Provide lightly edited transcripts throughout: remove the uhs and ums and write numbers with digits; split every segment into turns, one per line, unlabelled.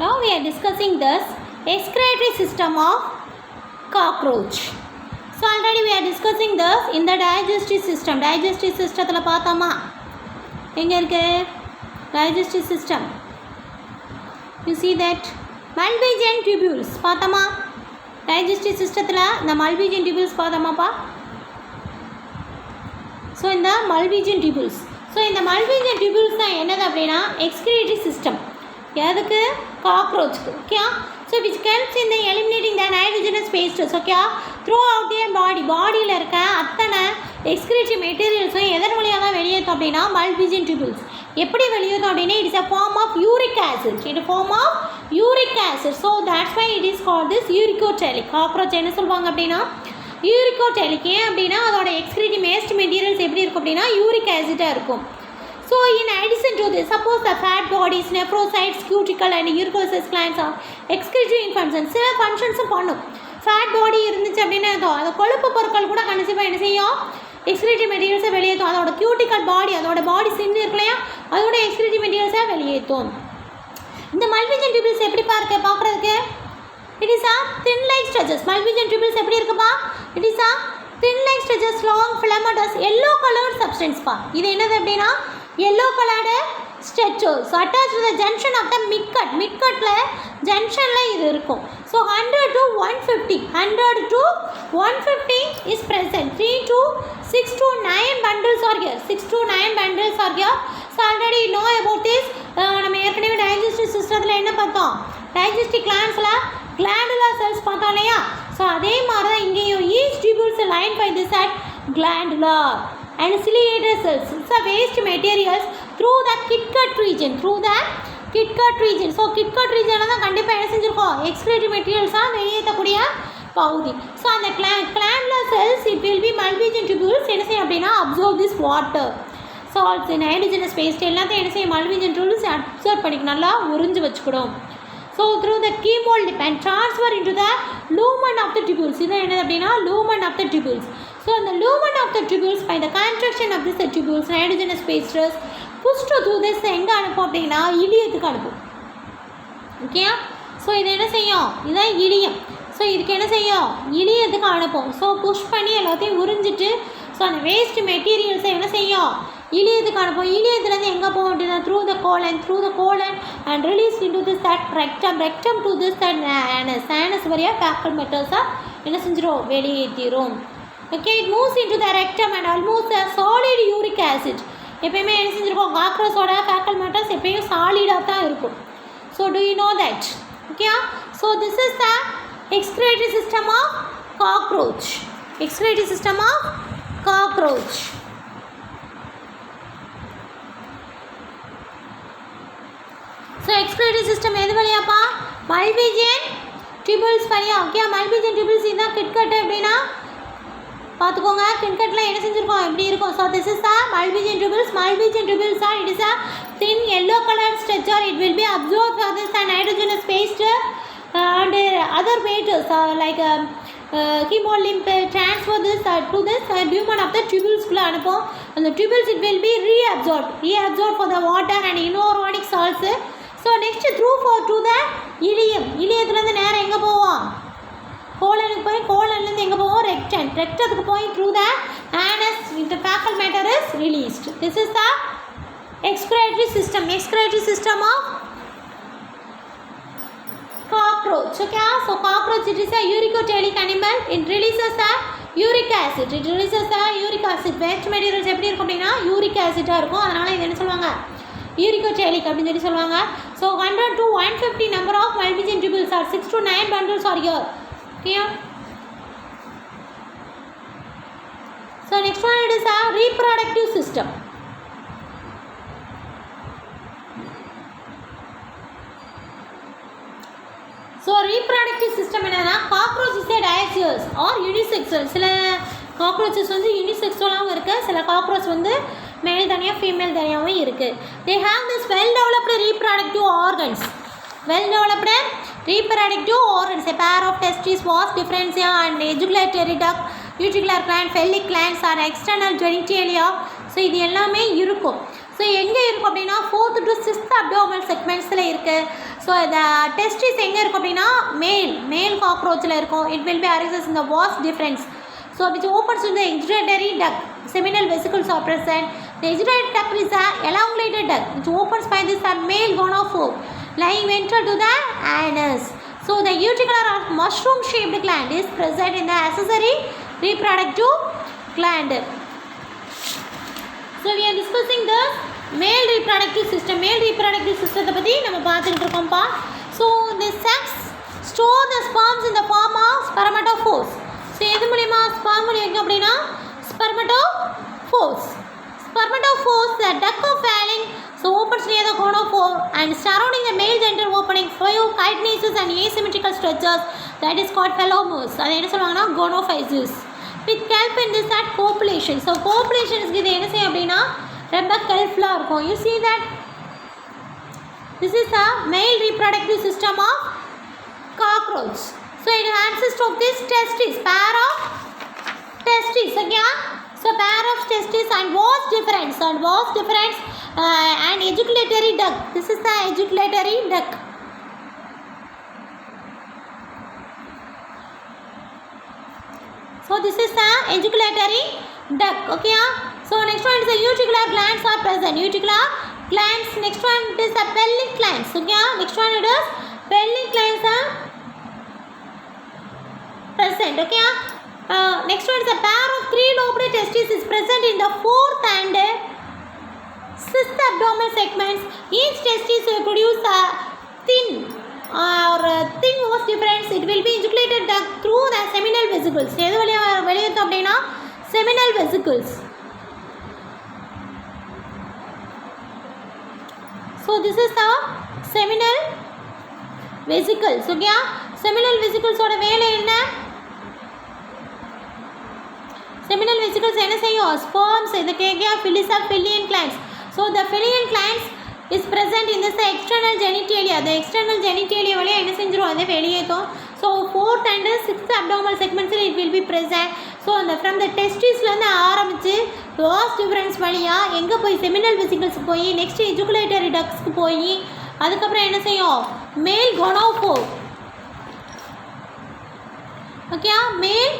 Now we are discussing this excretory system of cockroach. So already we are discussing this in the digestive system. Digestive system பார்த்தோமா எங்க இருக்கு digestive system? You see that Malpighian tubules பார்த்தோமா digestive systemல இந்த Malpighian tubules பார்த்தோமாப்பா. So இந்த Malpighian tubules. So இந்த Malpighian tubules தான் என்னது அப்படின்னா excretory system. எதுக்கு cockroachக்கு okay. So which helps in the eliminating the nitrogenous wastes okay throughout their body. பாடியில் இருக்க அத்தனை excretory materialஸும் எதன் வழியாக தான் வெளியேற்றும் அப்படின்னா Malpighian tubules. எப்படி வெளியேற்றும் அப்படின்னா it is a form of uric acid. It is a form of uric acid. So that's why it is called this uricotelic. cockroach என்ன சொல்லுவாங்க அப்படின்னா uricotelic. ஏன் அப்படின்னா அதோட excretory waste materials எப்படி இருக்கும் அப்படின்னா uric acid-ஆக இருக்கும். So in addition to this, suppose the fat bodies, nephrocytes, cuticle and uricoses glands are excretory functions. சில ஃபங்க்ஷன்ஸும் பண்ணும். ஃபேட் பாடி இருந்துச்சு அப்படின்னா அது கொழுப்பு பொருட்கள் கூட கண்டிப்பாக என்ன செய்யும் எக்ஸ்கிரீட்டரி மெட்டீரியல்ஸை வெளியேற்றும். அதோட கியூட்டிக்கல் பாடி அதோட பாடி சின்னு இருக்கு இல்லையா அதோட எக்ஸ்கிரீட்டரி மெட்டீரியல்ஸை வெளியேற்றும். இந்த Malpighian tubules எப்படி பார்க்குறதுக்கு it is a thin like structures. Malpighian tubules எப்படி இருக்குப்பா it is a thin like structures long filamentous yellow colored substance பா. இது என்னது அப்படின்னா yellow colored structures attached to the junction of the midgut. midgutல junctionல இது இருக்கும். So 100 to 150 is present. 3 to 6 to 9 bundles are here. 6 to 9 bundles are here. So already know about this. நம்ம ஏற்கனவே digestive systemல என்ன பார்த்தோம் digestive glandsல glandular cells பார்த்தோம் இல்லையா. So அதே மாதிரி தான் இங்கேயும் each tubules lined by this at glandular and ciliated cells. It's a waste materials through the Kitgut region. So Kitgut region தான் கண்டிப்பாக என்ன செஞ்சுருக்கோம் excretory materials-ஆக வெளியேற்றக்கூடிய பகுதி. ஸோ அந்த glandular cells it will be Malpighian tubules என்ன செய்யும் அப்படின்னா absorb this water salts nitrogenous waste எல்லாத்தையும் என்ன செய்யும் Malpighian tubules absorb பண்ணிக்க நல்லா உறிஞ்சு வச்சுக்கிடும். So through the chemolymph and transfer into the lumen of the tubules. இது என்னது அப்படின்னா lumen of the tubules. So the lumen of the tubules by the contraction of this tubules nitrogenous wastes pushed through this எங்கே அனுப்பும் அப்படின்னா இலியத்துக்கு அனுப்பும் okay. So இது என்ன செய்யும் இதுதான் இலியம். ஸோ இதுக்கு என்ன செய்யும் இலியத்துக்கு அனுப்பும். ஸோ புஷ் பண்ணி எல்லாத்தையும் உறிஞ்சிட்டு ஸோ அந்த வேஸ்ட் மெட்டீரியல்ஸை என்ன செய்யும் இலியத்துக்கு அனுப்பும். இலியத்துலேருந்து எங்கே போகும் அப்படின்னா through the colon and released into this that rectum to this that anus வழியாக fecal matters-ஆ என்ன செஞ்சிடும் வெளியேற்றிடும். Okay it moves into the rectum and almost a solid uric acid. எப்பயுமே என்ன செஞ்சுருக்கோம் காக்ரோச்சோட fecal matters எப்பயும் சாலிடாக தான் இருக்கும். So do you know that okay. So this is the excretory system of cockroach. excretory system of cockroach. So excretory system எது வழியாப்பா Malpighian tubules வழியா okay. Malpighian tubules இதுதான் கிட்கட் அப்படின்னா பார்த்துக்கோங்க. கிட்கட்டில் என்ன செஞ்சுருக்கோம் எப்படி இருக்கும். So this is the Malpighian tubules. Malpighian tubules are it is a thin yellow colored structure. It will be absorbed for this nitrogenous waste and other matters like chemolymph transfer this to this lumen of the tubules குள்ள அனுப்பும். அந்த tubules it will be reabsorbed for the water and inorganic salts. So next to the இலியத்துலேருந்து நேரம் எங்கே போவோம் கோலனுக்கு போய் கோலன்லேருந்து எங்கே போவோம் ரெக்டத்துக்கு போய் through the anus the fecal matter is released. This is the excretory system of cockroach. Okay, so cockroach it is a uricotelic animal. It releases the uric acid. waste materials எப்படி இருக்கும் அப்படின்னா uric acid-ஆக இருக்கும். அதனால் இது என்ன சொல்லுவாங்க uricotelic அப்படின்னு சொல்லி சொல்லுவாங்க. So 100 to 150 number of Malpighian tubules are 6 to 9 bundles are here. Okay. So next one it is a reproductive system. So reproductive system என்னன்னா cockroach is a dioecious or unisexual. சில cockroaches வந்து unisexual-ஆகவும் இருக்குது. சில cockroach வந்து மேல் தனியாக female தனியாகவும் இருக்குது. They have this well developed reproductive organs. A pair of testes, vas differentia and ejaculatory duct, utricular gland, pelvic glands are external genitalia. So இது எல்லாமே இருக்கும். ஸோ எங்கே இருக்கும் அப்படின்னா 4th to 6th abdominal segmentsல இருக்குது. ஸோ ஸோ the testis எங்கே இருக்கும் அப்படின்னா மேல் காக்ரோச்சில் இருக்கும். it will be arises in the vas deferens, so which opens in the exudatory duct. Seminal vesicles are present. The exudatory duct is a elongated duct which opens by this male gonophore lying ventral to the anus. So the uticular or mushroom shaped gland is present in the accessory reproductive gland. So we are discussing the male reproductive system. Male reproductive system பற்றி நம்ம பார்த்துட்டு இருக்கோம்ப்பா. So the sex store the sperms in the form of spermatophores. So எது மூலியமா sperm மூலியம் அப்படின்னா spermatophores. Spermatophores, the duct of Falling, so opens near the gonophore and surrounding the male genital opening, few chitinous and asymmetrical structures, that is called phallomers. அது என்ன சொல்லுவாங்கன்னா gonophysis. With help in this at copulation. So copulation is இது என்ன செய்யும் அப்படின்னா ரொம்ப ஹெல்ப்ஃபுல்லாக இருக்கும். You see that this is a male reproductive system of cockroach. So it consists of this testis, pair of testis. Okay? So pair of testis and vas deferens and ejaculatory duct. This is the ejaculatory duct. So this is the ejaculatory duct. Okay? So next one is the uticular glands are present. Uticular glands. Next one is the pelvic glands. Okay? Next one it is pelvic glands are present. Okay? Next one is a pair of 3 lobed testes is present in the 4th and 6th abdominal segments. Each testis will produce a thin vas deferens. It will be ejaculated duct through the seminal vesicles. எது வெளியேற்றும் அப்படின்னா seminal vesicles. So this is the seminal vesicles. Okay? Seminal vesicles ஓட வேலை என்ன? Seminal vesicles என்ன செய்யும்? Sperms இது கேட்க fills up Phillian glands. So the Phillian glands is present in this external genitalia. The external genitalia வழியா என்ன செஞ்சிரும்? அதை வெளியேற்றும். So 4th and 6th abdominal segments it will be present. So from the testisலேருந்து ஆரம்பித்து vas deferens வழியா எங்கே போய் seminal vesicles போய் next ejaculatory ductsக்கு போய் அதுக்கப்புறம் என்ன செய்யும்? மேல் gonophore. ஓகே? மேல்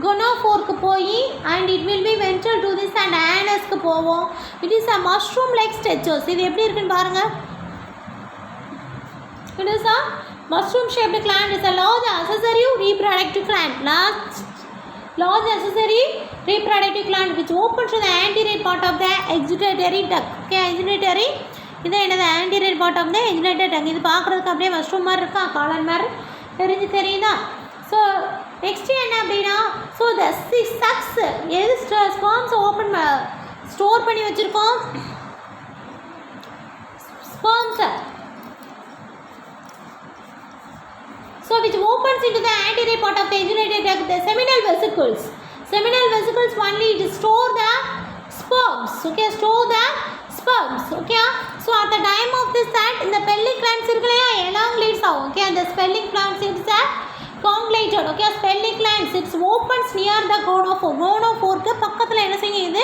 gonophore போய் and it will be ventral to this and anusக்கு போவோம். It is a mushroom like structures. இது எப்படி இருக்குன்னு பாருங்க. It is a mushroom shaped gland. Is a large accessory reproductive gland. Large accessory reproductive gland which opens to the anterior part of the exudatory duct. Okay, exudatory இது என்னது anterior part of the exudatory duct. இது பார்க்குறதுக்கு அப்படியே mushroom மாதிரி இருக்கா, காளான் மாதிரி தெரியுதா? ஸோ நெக்ஸ்ட் என்ன அப்படின்னா ஸோ த சக்ஸ் எது ஸ்பெர்ம்ஸ் ஓப்பன் ஸ்டோர் பண்ணி வச்சுருக்கோம்? ஸ்பெர்ம்ஸை. So which opens into the anterior part of the ejaculatory duct, the seminal vesicles. Seminal vesicles only to store the sperms. Okay, store the sperms. Okay, so at the time of this that in the pelvic glands irukலையா elongates ஆகும். Okay, and the pelvic glands is a conglated. Okay, pelvic glands it opens near the gonophore. Gonophore க்கு பக்கத்துல என்ன செய்யும்? இது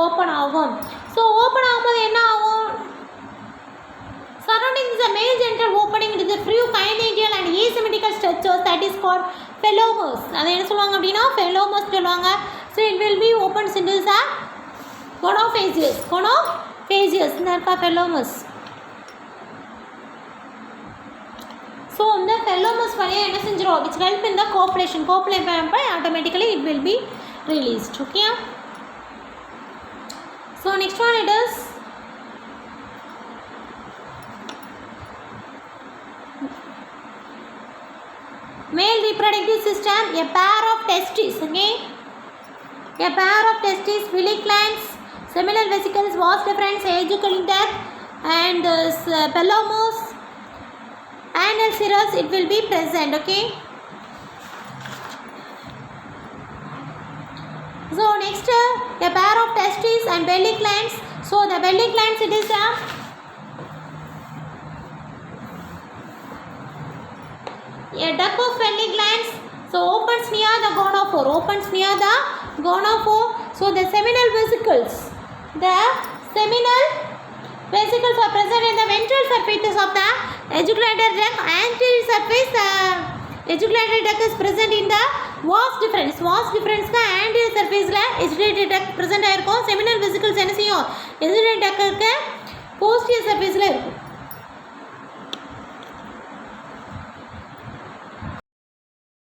open ஆகும். So open ஆகும்போது என்ன ஆகும்? Surrounding the male genital opening it is a few kinetial and asymmetrical structures that is called phallomers. அதை என்ன சொல்லுவாங்க அப்படின்னா phallomers சொல்லுவாங்க. So it will be opens into the gonophases. Gonophases இருக்க phallomers. So இந்த phallomers வழியா என்ன செஞ்சிரும்? Which help in the copulation. Copulation by automatically it will be released. Okay. So next one it is male reproductive system, a pair of testes. Okay, a pair of testes, Phillic glands, seminal vesicles, vas deferens, ejaculatory duct, and phallomers, anal cirrus it will be present. Okay, so next a pair of testes and belly glands. So the belly glands it is a duct of belly glands. So opens near the gonophore. Opens near the gonophore. So the seminal vesicles. The seminal vesicles are present in the ventral surface of the ejaculated duct anterior surface ejaculated duct is present in the vas டிஃபரன்ஸ்க்கு anterior சர்ஃபேஸில் ejaculated duct present ஆகிருக்கும். Seminal vesicles என்ன செய்யும்? எஜுகுலேட்டட் டக்குக்கு posterior சர்ஃபேஸில் இருக்கும்.